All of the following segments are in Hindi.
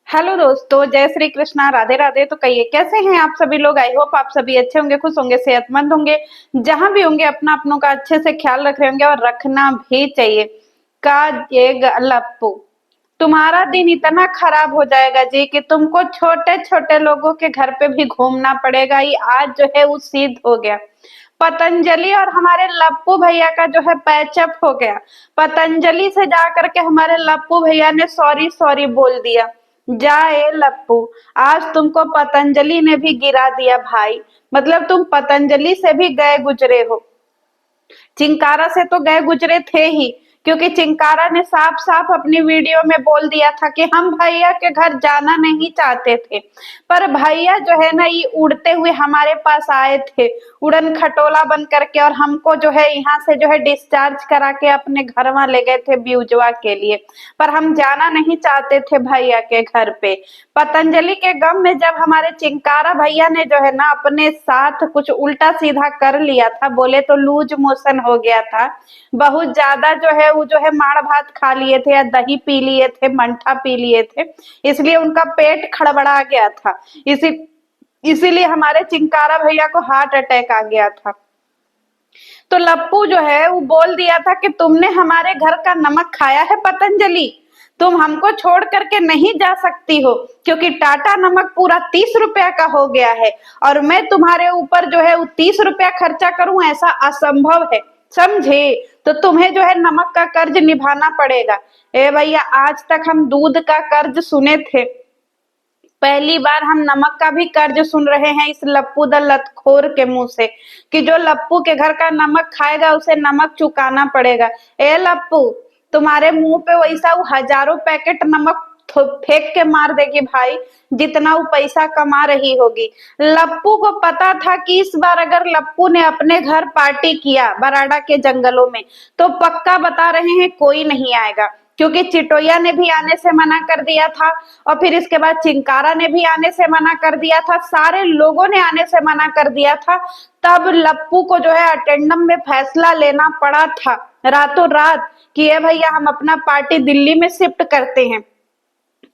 हेलो दोस्तों, जय श्री कृष्णा, राधे राधे। तो कहिए कैसे हैं आप सभी लोग। आई होप आप सभी अच्छे होंगे, खुश होंगे, सेहतमंद होंगे। जहां भी होंगे अपना अपनों का अच्छे से ख्याल रख रहे होंगे और रखना भी चाहिए। का ये लप्पू, तुम्हारा दिन इतना खराब हो जाएगा जी कि तुमको छोटे छोटे लोगों के घर पे भी घूमना पड़ेगा। ये आज जो है वो सिद्ध हो गया। पतंजलि और हमारे लप्पू भैया का जो है पैचअप हो गया। पतंजलि से जा करके हमारे लप्पू भैया ने सॉरी सॉरी बोल दिया। जाए लप्पू, आज तुमको पतंजलि ने भी गिरा दिया भाई। मतलब तुम पतंजलि से भी गए गुजरे हो, चिंकारा से तो गए गुजरे थे ही। क्योंकि चिंकारा ने साफ साफ अपनी वीडियो में बोल दिया था कि हम भैया के घर जाना नहीं चाहते थे, पर भैया जो है ना ये उड़ते हुए हमारे पास आए थे, उड़न खटोला बन करके, और हमको जो है यहाँ से जो है डिस्चार्ज करा के अपने घर वहां ले गए थे ब्यूजवा के लिए। पर हम जाना नहीं चाहते थे भैया के घर पे। पतंजलि के गम में जब हमारे चिंकारा भैया ने जो है ना अपने साथ कुछ उल्टा सीधा कर लिया था, बोले तो लूज मोशन हो गया था। बहुत ज्यादा जो है वो जो है माड़ भात खा लिए थे या दही पी लिए थे, मंठा पी लिए थे, इसलिए उनका पेट खड़बड़ा गया था। इसीलिए हमारे चिंकारा भैया को हार्ट अटैक आ गया था। तो लप्पू जो है वो बोल दिया था कि तुमने हमारे घर का नमक खाया है पतंजलि, तुम हमको छोड़ करके नहीं जा सकती हो, क्योंकि टाटा नमक पूरा 30 रुपया का हो गया है और मैं तुम्हारे ऊपर जो है वो 30 रुपया खर्चा करूं ऐसा असंभव है, समझे। तो तुम्हें जो है नमक का कर्ज निभाना पड़ेगा। ए भैया, आज तक हम दूध का कर्ज सुने थे, पहली बार हम नमक का भी कर्ज सुन रहे हैं इस लप्पू द लतखोर के मुंह से, कि जो लप्पू के घर का नमक खाएगा उसे नमक चुकाना पड़ेगा। ए लप्पू, तुम्हारे मुंह पे वैसा वो हजारों पैकेट नमक फेंक के मार देगी भाई, जितना वो पैसा कमा रही होगी। लप्पू को पता था कि इस बार अगर लप्पू ने अपने घर पार्टी किया बराड़ा के जंगलों में, तो पक्का बता रहे हैं कोई नहीं आएगा, क्योंकि चिटोया ने भी आने से मना कर दिया था और फिर इसके बाद चिंकारा ने भी आने से मना कर दिया था, सारे लोगों ने आने से मना कर दिया था। तब लप्पू को जो है अटेंडम में फैसला लेना पड़ा था रातों रात कि ये भैया हम अपना पार्टी दिल्ली में शिफ्ट करते हैं,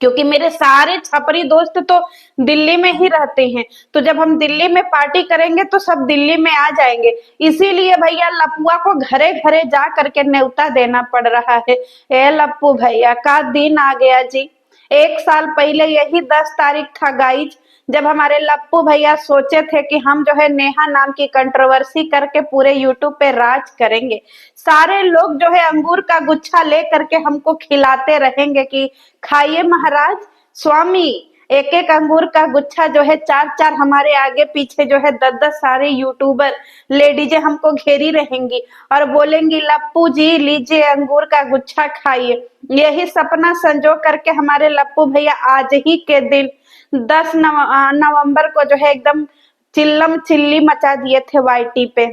क्योंकि मेरे सारे छपरी दोस्त तो दिल्ली में ही रहते हैं। तो जब हम दिल्ली में पार्टी करेंगे तो सब दिल्ली में आ जाएंगे, इसीलिए भैया लपुआ को घरे घरे जा करके न्योता देना पड़ रहा है। ए लप्पू भैया का दिन आ गया जी। 1 साल पहले यही 10 तारीख था गाइज, जब हमारे लप्पू भैया सोचे थे कि हम जो है नेहा नाम की कंट्रोवर्सी करके पूरे यूट्यूब पे राज करेंगे, सारे लोग जो है अंगूर का गुच्छा ले करके हमको खिलाते रहेंगे कि खाइए महाराज स्वामी। एक एक अंगूर का गुच्छा जो है चार चार हमारे आगे पीछे जो है 10-10 सारे यूट्यूबर लेडीजें हमको घेरी रहेंगी और बोलेंगी लप्पू जी लीजिए अंगूर का गुच्छा खाइए। यही सपना संजो करके हमारे लप्पू भैया आज ही के दिन 10 नवंबर को जो है एकदम चिल्लम चिल्ली मचा दिए थे वाईटी पे।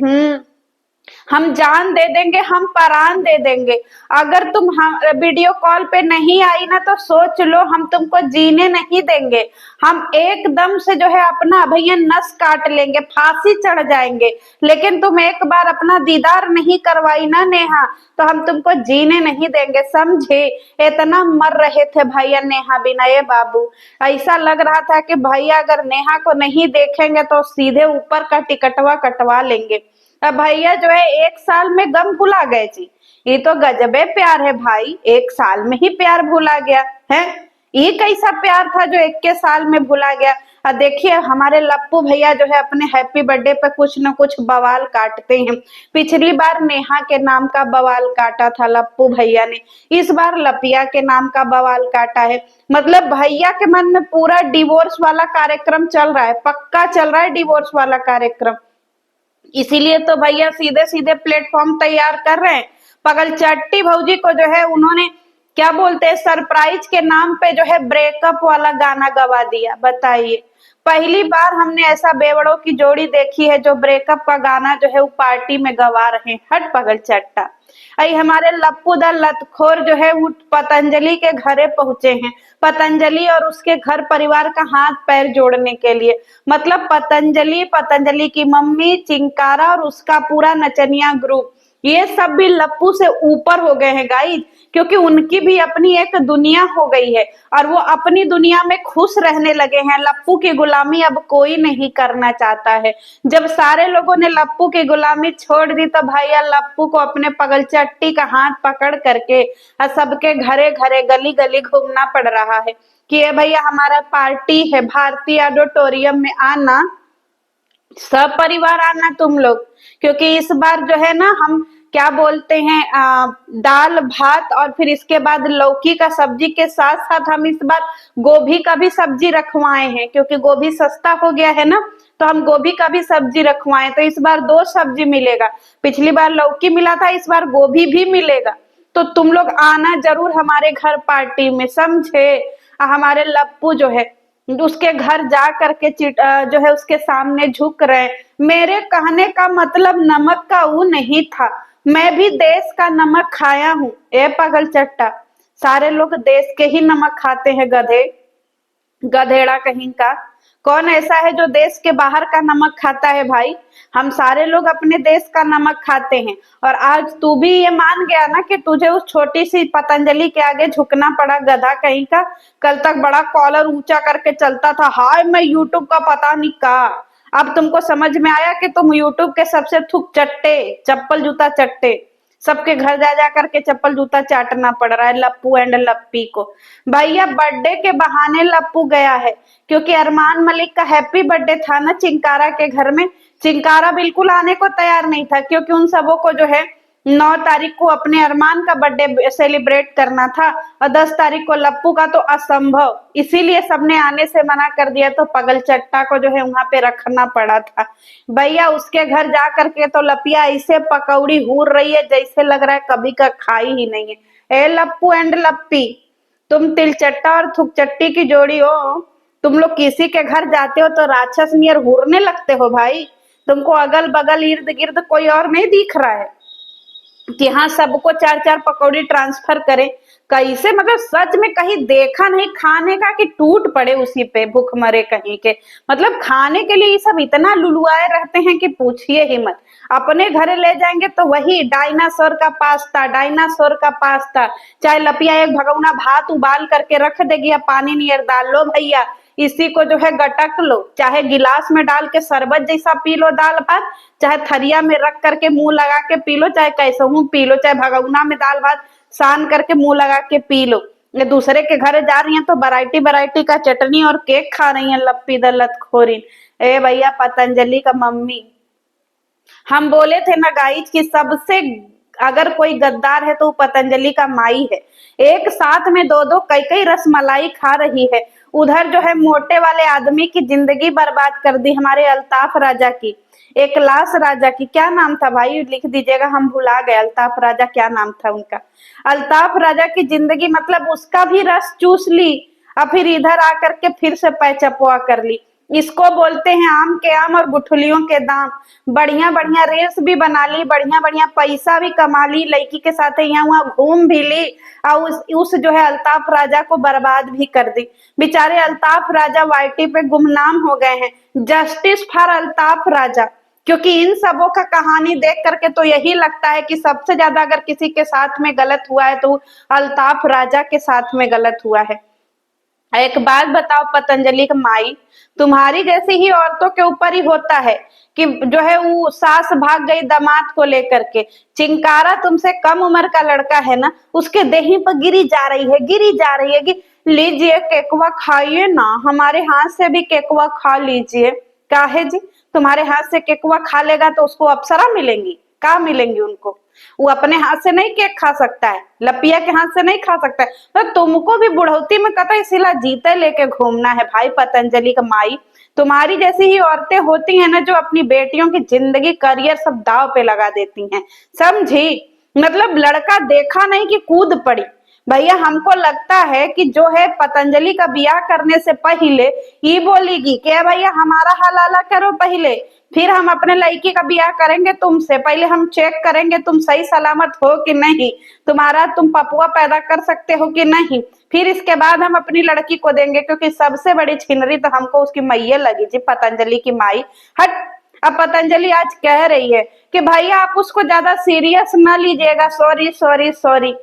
हम जान दे देंगे, हम प्राण दे देंगे, अगर तुम हम वीडियो कॉल पे नहीं आई ना तो सोच लो हम तुमको जीने नहीं देंगे। हम एकदम से जो है अपना भैया नस काट लेंगे, फांसी चढ़ जाएंगे। लेकिन तुम एक बार अपना दीदार नहीं करवाई ना नेहा, तो हम तुमको जीने नहीं देंगे, समझे। इतना मर रहे थे भैया नेहा बिना। ये बाबू, ऐसा लग रहा था कि भैया अगर नेहा को नहीं देखेंगे तो सीधे ऊपर का टिकटवा कटवा लेंगे। अब भैया जो है 1 साल में गम भुला गए जी। ये तो गजबे प्यार है भाई, 1 साल में ही प्यार भुला गया है। ये कैसा प्यार था जो 21 साल में भुला गया। और देखिए हमारे लप्पू भैया जो है अपने हैप्पी बर्थडे पे कुछ न कुछ बवाल काटते हैं। पिछली बार नेहा के नाम का बवाल काटा था लप्पू भैया ने, इस बार लपिया के नाम का बवाल काटा है। मतलब भैया के मन में पूरा डिवोर्स वाला कार्यक्रम चल रहा है, पक्का चल रहा है डिवोर्स वाला कार्यक्रम। इसीलिए तो भैया सीधे सीधे प्लेटफॉर्म तैयार कर रहे हैं। पगल चट्टी भौजी को जो है उन्होंने क्या बोलते हैं सरप्राइज के नाम पे जो है ब्रेकअप वाला गाना गवा दिया। बताइए, पहली बार हमने ऐसा बेवड़ों की जोड़ी देखी है जो ब्रेकअप का गाना जो है वो पार्टी में गवा रहे हैं। हट पगल चट्टा। आई हमारे लप्पू द लतखोर जो है वो पतंजलि के घरे पहुंचे हैं, पतंजलि और उसके घर परिवार का हाथ पैर जोड़ने के लिए। मतलब पतंजलि, पतंजलि की मम्मी, चिंकारा और उसका पूरा नचनिया ग्रुप, ये सब भी लप्पू से ऊपर हो गए हैं गाइस। क्योंकि उनकी भी अपनी एक दुनिया हो गई है और वो अपनी दुनिया में खुश रहने लगे हैं। लप्पू की गुलामी अब कोई नहीं करना चाहता है। जब सारे लोगों ने लप्पू की गुलामी छोड़ दी तो भैया लप्पू को अपने पगलचट्टी का हाथ पकड़ करके और सबके घरे घरे गली गली घूमना पड़ रहा है कि ये भैया हमारा पार्टी है, भारतीय ऑडिटोरियम में आना, सब परिवार आना तुम लोग, क्योंकि इस बार जो है ना हम क्या बोलते हैं दाल भात और फिर इसके बाद लौकी का सब्जी के साथ साथ हम इस बार गोभी का भी सब्जी रखवाए हैं, क्योंकि गोभी सस्ता हो गया है ना, तो हम गोभी का भी सब्जी रखवाए, तो इस बार दो सब्जी मिलेगा। पिछली बार लौकी मिला था, इस बार गोभी भी मिलेगा। तो तुम लोग आना जरूर हमारे घर पार्टी में, समझे। हमारे लप्पू जो है उसके घर जा करके जो है उसके सामने झुक रहे। मेरे कहने का मतलब नमक का वो नहीं था, मैं भी देश का नमक खाया हूँ। ए पागल चट्टा, सारे लोग देश के ही नमक खाते हैं, गधे गधेड़ा कहीं का। कौन ऐसा है जो देश के बाहर का नमक खाता है भाई? हम सारे लोग अपने देश का नमक खाते हैं। और आज तू भी ये मान गया ना कि तुझे उस छोटी सी पतंजलि के आगे झुकना पड़ा, गधा कहीं का। कल तक बड़ा कॉलर ऊंचा करके चलता था, हाय मैं यूट्यूब का पता नहीं का। अब तुमको समझ में आया कि तुम यूट्यूब के सबसे थुक चट्टे, चप्पल जूता चट्टे, सबके घर जा जा करके चप्पल जूता चाटना पड़ रहा है लप्पू एंड लप्पी को। भैया बर्थडे के बहाने लप्पू गया है, क्योंकि अरमान मलिक का हैप्पी बर्थडे था ना चिंकारा के घर में। चिंकारा बिल्कुल आने को तैयार नहीं था, क्योंकि उन सबों को जो है 9 तारीख को अपने अरमान का बर्थडे सेलिब्रेट करना था और 10 तारीख को लप्पू का, तो असंभव, इसीलिए सबने आने से मना कर दिया। तो पगल चट्टा को जो है वहां पे रखना पड़ा था। भैया उसके घर जा करके तो लपिया ऐसे पकौड़ी हूर रही है जैसे लग रहा है कभी का खाई ही नहीं है। ए लप्पू एंड लप्पी, तुम तिलचट्टा और थुकचट्टी की जोड़ी हो। तुम लोग किसी के घर जाते हो तो राक्षस नियर हूरने लगते हो भाई। तुमको अगल बगल इर्द गिर्द कोई और नहीं दिख रहा है कि हाँ सबको 4-4 पकौड़ी ट्रांसफर करें? कैसे, मतलब सच में कहीं देखा नहीं खाने का कि टूट पड़े उसी पे, भूख मरे कहीं के। मतलब खाने के लिए ये सब इतना लुलुआए रहते हैं कि पूछिए ही मत। अपने घरे ले जाएंगे तो वही डायनासोर का पास्ता, डायनासोर का पास्ता। चाहे लपिया एक भगौना भात उबाल करके रख देगी या पानी नियर डाल लो भैया, इसी को जो है गटक लो, चाहे गिलास में डाल के शरबत जैसा पी लो दाल भात, चाहे थरिया में रख करके मुंह लगा के पी लो, चाहे कैसे हूँ पी लो, चाहे भगौना में दाल भात सान करके मुंह लगा के पी लो। ये दूसरे के घर जा रही हैं तो वैरायटी वैरायटी का चटनी और केक खा रही हैं लप्पी दलत खोरीन। ए भैया पतंजलि का मम्मी, हम बोले थे ना गाइज कि सबसे अगर कोई गद्दार है तो वो पतंजलि का माई है। एक साथ में दो दो कई कई रसमलाई खा रही है। उधर जो है मोटे वाले आदमी की जिंदगी बर्बाद कर दी, हमारे अल्ताफ राजा की, एक लाश राजा की, क्या नाम था भाई लिख दीजिएगा, हम भुला गए अल्ताफ राजा क्या नाम था उनका। अल्ताफ राजा की जिंदगी मतलब उसका भी रस चूस ली और फिर इधर आकर के फिर से पैचपुआ कर ली। इसको बोलते हैं आम के आम और गुठलियों के दाम। बढ़िया बढ़िया रेस भी बना ली, बढ़िया बढ़िया पैसा भी कमा ली, लड़की के साथ यहाँ वहां घूम भी ली और उस जो है अल्ताफ राजा को बर्बाद भी कर दी। बेचारे अल्ताफ राजा वाईटी पे गुमनाम हो गए हैं। जस्टिस फॉर अल्ताफ राजा, क्योंकि इन सबों का कहानी देख करके तो यही लगता है कि सबसे ज्यादा अगर किसी के साथ में गलत हुआ है तो अल्ताफ राजा के साथ में गलत हुआ है। एक बात बताओ पतंजलि की माई, तुम्हारी जैसी ही औरतों के ऊपर ही होता है कि जो है वो सास भाग गई दामाद को लेकर के। चिंकारा तुमसे कम उम्र का लड़का है ना, उसके देही पर गिरी जा रही है, गिरी जा रही है कि लीजिए केकवा खाइए ना, हमारे हाथ से भी केकवा खा लीजिए। काहे जी, तुम्हारे हाथ से केकवा खा लेगा तो उसको अप्सरा मिलेंगी, का मिलेंगी उनको? वो अपने हाथ से नहीं केक खा सकता है, लपिया के हाथ से नहीं खा सकता है, तो तुमको भी बुढ़ौती में कतई सिला जीते लेके घूमना है भाई पतंजलि का माई। तुम्हारी जैसी ही औरतें होती हैं ना जो अपनी बेटियों की जिंदगी करियर सब दाव पे लगा देती हैं, समझी। मतलब लड़का देखा नहीं कि कूद पड़ी। भैया हमको लगता है कि जो है पतंजलि का ब्याह करने से पहले ये बोलेगी कि भैया हमारा हलाला करो पहले, फिर हम अपने लड़की का ब्याह करेंगे तुमसे, पहले हम चेक करेंगे तुम सही सलामत हो कि नहीं, तुम पपुआ पैदा कर सकते हो कि नहीं, फिर इसके बाद हम अपनी लड़की को देंगे। क्योंकि सबसे बड़ी छिनरी तो हमको उसकी मैया लगी जी, पतंजलि की माई। हट। अब पतंजलि आज कह रही है कि भैया आप उसको ज्यादा सीरियस ना लीजिएगा, सॉरी सॉरी सॉरी।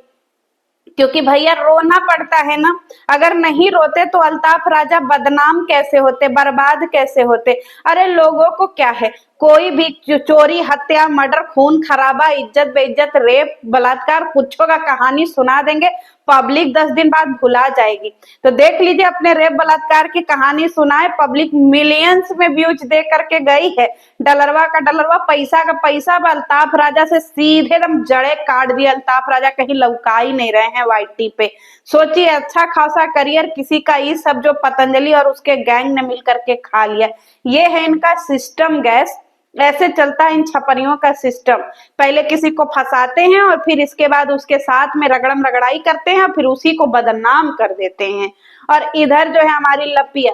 क्योंकि भैया रोना पड़ता है ना। अगर नहीं रोते तो अल्ताफ राजा बदनाम कैसे होते, बर्बाद कैसे होते। अरे लोगों को क्या है, कोई भी चोरी, हत्या, मर्डर, खून खराबा, इज्जत बेइज्जत, रेप, बलात्कार, कुछों का कहानी सुना देंगे, पब्लिक 10 दिन बाद भुला जाएगी। तो देख लीजिए, अपने रेप बलात्कार की कहानी सुनाए, पब्लिक मिलियंस में व्यूज दे करके गई है। डलरवा का डलरवा, पैसा का पैसा, अब अल्ताफ राजा से सीधे एकदम जड़े काट दिए। अल्ताफ राजा कहीं लौका ही नहीं रहे हैं वाईटी पे। सोचिए, अच्छा खासा करियर किसी का, ये सब जो पतंजलि और उसके गैंग ने मिल करके खा लिया। ये है इनका सिस्टम गैस। ऐसे चलता है इन छपरियों का सिस्टम। पहले किसी को फंसाते हैं और फिर इसके बाद उसके साथ में रगड़म रगड़ाई करते हैं और फिर उसी को बदनाम कर देते हैं। और इधर जो है हमारी लपिया,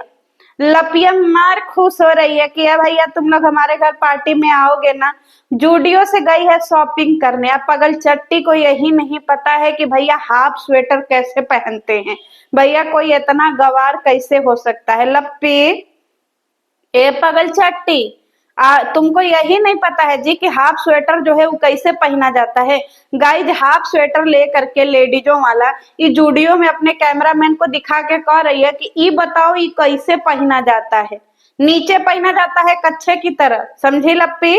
लपिया मार खुश हो रही है कि भैया तुम लोग हमारे घर पार्टी में आओगे ना। जूडियो से गई है शॉपिंग करने। अब पगल चट्टी को यही नहीं पता है कि भैया हाफ स्वेटर कैसे पहनते हैं। भैया कोई इतना गवार कैसे हो सकता है। लप्पी, ए पगल चट्टी, तुमको यही नहीं पता है जी कि हाफ स्वेटर जो है वो कैसे पहना जाता है। गाइज, हाफ स्वेटर ले करके लेडीजों वाला ये जूडियो में अपने कैमरामैन को दिखा के कह रही है कि ये बताओ ये कैसे पहना जाता है। नीचे पहना जाता है कच्छे की तरह, समझी लप्पी।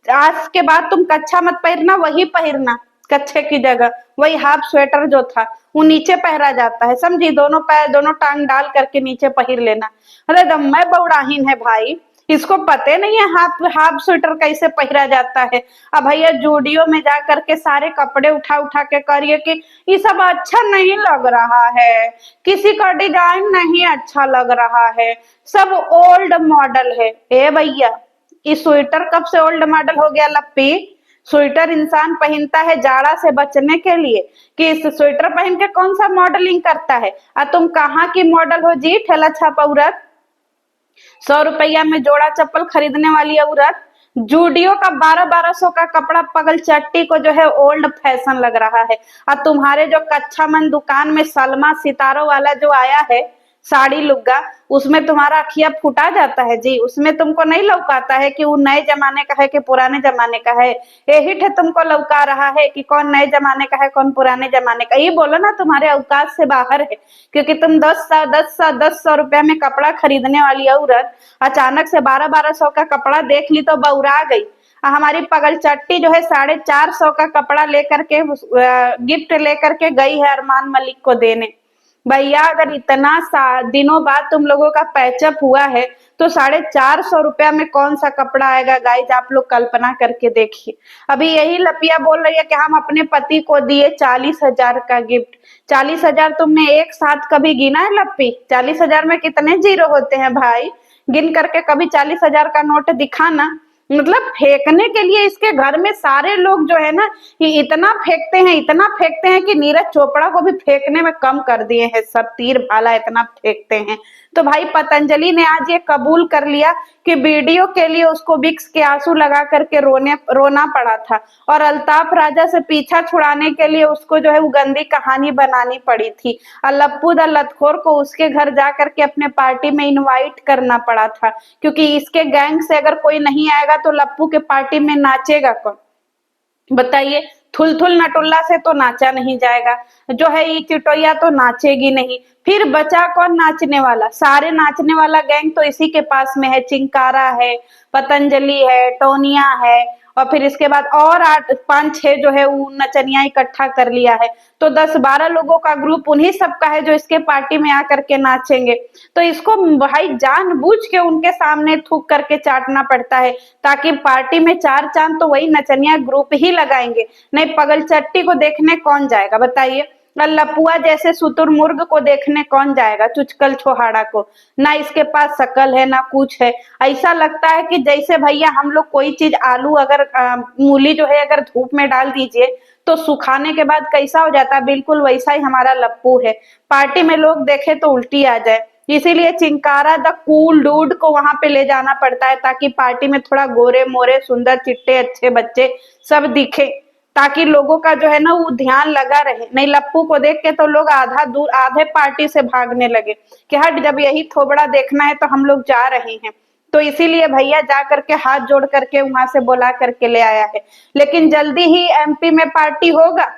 आज के बाद तुम कच्छा मत पहनना, वही पहनना कच्छे की जगह। वही हाफ स्वेटर जो था वो नीचे पहरा जाता है, समझी। दोनों पैर, दोनों टांग डाल करके नीचे पहन लेना। अरे दम्मा बौड़ाहीन है भाई, इसको पते नहीं है हाफ हाफ स्वेटर कैसे पहरा जाता है। अब भैया जूडियो में जा करके सारे कपड़े उठा उठा के करिए कि ये सब अच्छा नहीं लग रहा है, किसी का डिजाइन नहीं अच्छा लग रहा है, सब ओल्ड मॉडल है। ए भैया, ये स्वेटर कब से ओल्ड मॉडल हो गया लप्पी। स्वेटर इंसान पहनता है जाड़ा से बचने के लिए, कि इस स्वेटर पहन के कौन सा मॉडलिंग करता है। तुम कहाँ की मॉडल हो जी, ठेला छापा औरत। 100 रुपया में जोड़ा चप्पल खरीदने वाली औरत। जूडियो का 1200 का कपड़ा पगल चट्टी को जो है ओल्ड फैशन लग रहा है। और तुम्हारे जो कच्चा मन दुकान में सलमा सितारों वाला जो आया है साड़ी लुग्गा, उसमें तुम्हारा अखिया फुटा जाता है जी। उसमें तुमको नहीं लौकाता है कि वो नए जमाने का है कि पुराने जमाने का है। यही ठे तुमको लौका रहा है कि कौन नए जमाने का है कौन पुराने जमाने का। ये बोलो ना, तुम्हारे औकात से बाहर है। क्योंकि तुम 10 रुपया में कपड़ा खरीदने वाली औरत अचानक से 1200 का कपड़ा देख ली तो बौरा गई। हमारी पगल चट्टी जो है 450 का कपड़ा लेकर के गिफ्ट लेकर के गई है अरमान मलिक को देने। भैया, अगर इतना दिनों बाद तुम लोगों का पैचअप हुआ है तो 450 में कौन सा कपड़ा आएगा। गाइज, आप लोग कल्पना करके देखिए। अभी यही लपिया बोल रही है कि हम अपने पति को दिए 40,000 का गिफ्ट। 40,000 तुमने एक साथ कभी गिना है लप्पी? 40,000 में कितने जीरो होते हैं भाई? गिन करके कभी 40,000 का नोट दिखाना। मतलब फेंकने के लिए इसके घर में सारे लोग जो है ना, ये इतना फेंकते हैं, इतना फेंकते हैं कि नीरज चोपड़ा को भी फेंकने में कम कर दिए हैं। सब तीर भाला इतना फेंकते हैं। तो भाई पतंजलि ने आज ये कबूल कर लिया कि वीडियो के लिए उसको विक्स के आंसू लगा करके रोना पड़ा था, और अल्ताफ राजा से पीछा छुड़ाने के लिए उसको जो है वो गंदी कहानी बनानी पड़ी थी। और लप्पू द लतखोर को उसके घर जा करके अपने पार्टी में इनवाइट करना पड़ा था, क्योंकि इसके गैंग से अगर कोई नहीं आएगा तो लप्पू के पार्टी में नाचेगा कौन, बताइए। थुलथुल नटुल्ला से तो नाचा नहीं जाएगा, जो है ये चिटोया तो नाचेगी नहीं। फिर बचा कौन नाचने वाला? सारे नाचने वाला गैंग तो इसी के पास में है। चिंकारा है, पतंजलि है, टोनिया है, और फिर इसके बाद और 8 5 6 जो है वो नचनिया इकट्ठा कर लिया है। तो 10 12 लोगों का ग्रुप उन्हीं सबका है जो इसके पार्टी में आकर के नाचेंगे। तो इसको भाई जानबूझ के उनके सामने थूक करके चाटना पड़ता है, ताकि पार्टी में 4 चांद तो वही नचनिया ग्रुप ही लगाएंगे। नहीं, पगल चट्टी को देखने कौन जाएगा बताइए। लपुआ जैसे शुतुरमुर्ग को देखने कौन जाएगा, चुचकल छोहाड़ा को। ना इसके पास शकल है ना कुछ है। ऐसा लगता है कि जैसे भैया हम लोग कोई चीज, आलू अगर मूली जो है अगर धूप में डाल दीजिए तो सुखाने के बाद कैसा हो जाता है, बिल्कुल वैसा ही हमारा लप्पू है। पार्टी में लोग देखे तो उल्टी आ जाए। इसीलिए चिंकारा द कूल डूड को वहां पे ले जाना पड़ता है, ताकि पार्टी में थोड़ा गोरे मोरे सुंदर चिट्टे अच्छे बच्चे सब दिखे, ताकि लोगों का जो है ना वो ध्यान लगा रहे। नहीं, लप्पू को देख के तो लोग आधे पार्टी से भागने लगे कि हट, जब यही थोबड़ा देखना है तो हम लोग जा रहे हैं। तो इसीलिए भैया जा करके हाथ जोड़ करके वहां से बुला करके ले आया है। लेकिन जल्दी ही एमपी में पार्टी होगा।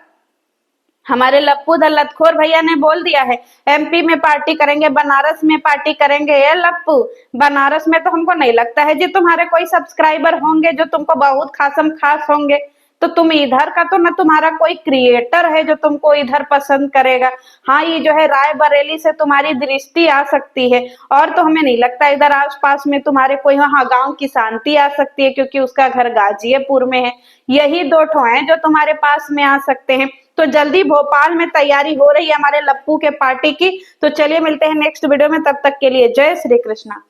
हमारे लप्पू द लतखोर भैया ने बोल दिया है, एमपी में पार्टी करेंगे, बनारस में पार्टी करेंगे। ये लप्पू, बनारस में तो हमको नहीं लगता है जी तुम्हारे कोई सब्सक्राइबर होंगे जो तुमको बहुत खासम खास होंगे। तो तुम इधर का तो न तुम्हारा कोई क्रिएटर है जो तुमको इधर पसंद करेगा। हाँ, ये जो है रायबरेली से तुम्हारी दृष्टि आ सकती है, और तो हमें नहीं लगता इधर आसपास में तुम्हारे कोई, हाँ गांव की शांति आ सकती है क्योंकि उसका घर गाजियापुर में है। यही दो ठो हैं जो तुम्हारे पास में आ सकते हैं। तो जल्दी भोपाल में तैयारी हो रही है हमारे लप्पू के पार्टी की। तो चलिए मिलते हैं नेक्स्ट वीडियो में, तब तक के लिए जय श्री कृष्णा।